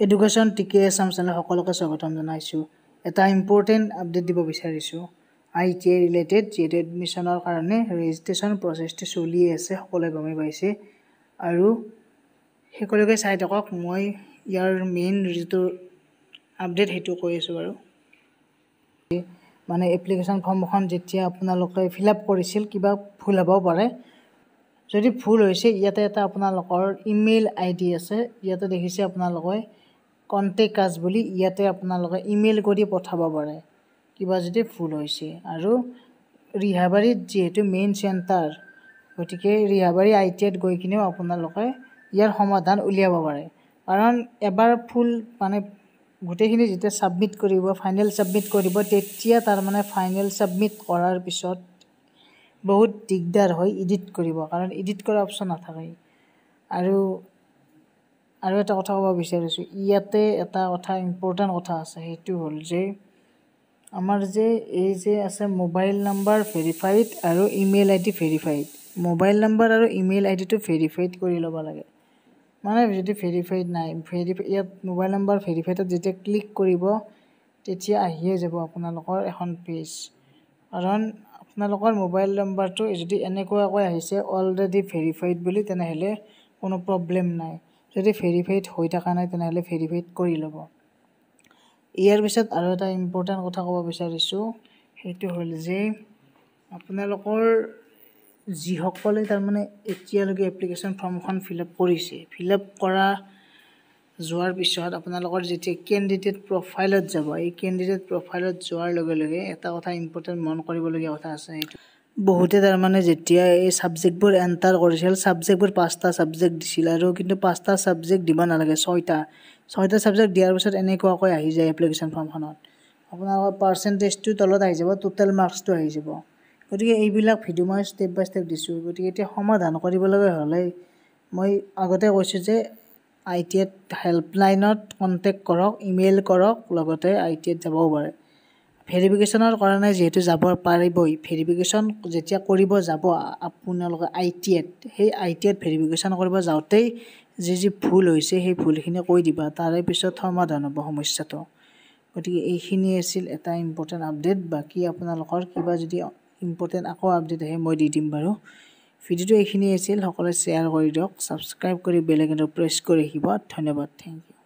Education টিকে Assam channel সকলোকে স্বাগতম জনাইছোঁ। এটা ইম্পৰ্টেণ্ট আপডেট দিব বিচাৰিছোঁ ITI ৰিলেটেড, যিহেতু এডমিশ্যনৰ কাৰণে ৰেজিষ্ট্ৰেশ্যন প্ৰচেছটো চলি আছে, সকলোৱে গমেই পাইছে। আৰু সকলোকে চাই থাকক, মই ইয়াৰ মেইন যিটো আপডেট সেইটো কৈ আছোঁ বাৰু। মানে এপ্লিকেশ্যন ফৰ্মখন যেতিয়া আপোনালোকে ফিল আপ কৰিছিল, কিবা ভুল হ'বও পাৰে। যদি ভুল হৈছে, ইয়াতে এটা আপোনালোকৰ ইমেইল ID আছে, ইয়াতে দেখিছে আপোনালোকে কণ্টেক্ট আছ বুলি, ইয়াতে আপোনালোকে ইমেইল কৰি পঠাব পাৰে কিবা যদি ভুল হৈছে। আৰু ৰিহাবাৰীত যিহেতু মেইন চেণ্টাৰ, গতিকে ৰিহাবাৰী ITIত গৈ কিনেও আপোনালোকে ইয়াৰ সমাধান উলিয়াব পাৰে। কাৰণ এবাৰ ফুল মানে গোটেইখিনি যেতিয়া ছাবমিট কৰিব, ফাইনেল ছাবমিট কৰিব, তেতিয়া তাৰমানে ফাইনেল ছাবমিট কৰাৰ পিছত বহুত দিগদাৰ হয় এডিট কৰিব, কাৰণ এডিট কৰা অপশ্যন নাথাকে। আৰু এটা কথা ক'ব বিচাৰিছোঁ, ইয়াতে এটা কথা ইম্পৰ্টেণ্ট কথা আছে, সেইটো হ'ল যে আমাৰ যে এই যে আছে মোবাইল নাম্বাৰ ভেৰিফাইড আৰু email ID verified. Mobile number আৰু ইমেইল IDটো ভেৰিফাইড কৰি ল'ব লাগে। মানে যদি ভেৰিফাইড নাই, ইয়াত মোবাইল নাম্বাৰ ভেৰিফাইডত যেতিয়া ক্লিক কৰিব, তেতিয়া আহিয়ে যাব আপোনালোকৰ এখন পেজ। কাৰণ আপোনালোকৰ মোবাইল নাম্বাৰটো যদি এনেকুৱাকৈ আহিছে অলৰেডি ভেৰিফাইড বুলি, তেনেহ'লে কোনো প্ৰব্লেম নাই। যদি ভেৰিফাইড হৈ থকা নাই, তেনেহ'লে ভেৰিফাইড কৰি ল'ব। ইয়াৰ পিছত আৰু এটা ইম্পৰ্টেণ্ট কথা ক'ব বিচাৰিছোঁ, সেইটো হ'ল যে আপোনালোকৰ যিসকলে তাৰমানে এতিয়ালৈকে এপ্লিকেশ্যন ফৰ্মখন ফিল আপ কৰিছে, ফিল আপ কৰা যোৱাৰ পিছত আপোনালোকৰ যেতিয়া কেণ্ডিডেট প্ৰফাইলত যাব, এই কেণ্ডিডেট প্ৰফাইলত যোৱাৰ লগে লগে এটা কথা ইম্পৰ্টেণ্ট মন কৰিবলগীয়া কথা আছে। সেইটো বহুতে তাৰমানে যেতিয়া এই ছাবজেক্টবোৰ এণ্টাৰ কৰিছিল, ছাবজেক্টবোৰ 5টা ছাবজেক্ট দিছিল, আৰু কিন্তু 5টা ছাবজেক্ট দিব নালাগে, 6টা ছাবজেক্ট দিয়াৰ পিছত এনেকুৱাকৈ আহি যায় এপ্লিকেশ্যন ফৰ্মখনত। আপোনালোকৰ পাৰ্চেণ্টেজটো তলত আহি যাব, টোটেল মাৰ্কছটো আহি যাব। গতিকে এইবিলাক ভিডিঅ' মই ষ্টেপ বাই ষ্টেপ দিছোঁ। গতিকে এতিয়া সমাধান কৰিবলৈ হ'লে মই আগতে কৈছোঁ যে ITIত হেল্পলাইনত কণ্টেক্ট কৰক, ইমেইল কৰক, লগতে ITIত যাবও পাৰে। ভেৰিফিকেশ্যনৰ কাৰণে যিহেতু যাব পাৰিবই, ভেৰিফিকেশ্যন যেতিয়া কৰিব যাব আপোনালোকে ITIত, সেই ITIত ভেৰিফিকেশ্যন কৰিব যাওঁতেই যি ভুল হৈছে সেই ভুলখিনি কৈ দিবা, তাৰে পিছত সমাধান হ'ব সমস্যাটো। গতিকে এইখিনি আছিল এটা ইম্পৰ্টেণ্ট আপডেট। বাকী আপোনালোকৰ কিবা যদি ইম্পৰ্টেণ্ট আকৌ আপডেট আহে মই দি দিম বাৰু। ভিডিঅ'টো এইখিনি আছিল, সকলোৱে শ্বেয়াৰ কৰি দিয়ক, ছাবস্ক্ৰাইব কৰি বেল আইকনটো প্ৰেছ কৰি ৰাখিব। ধন্যবাদ, থেংক ইউ।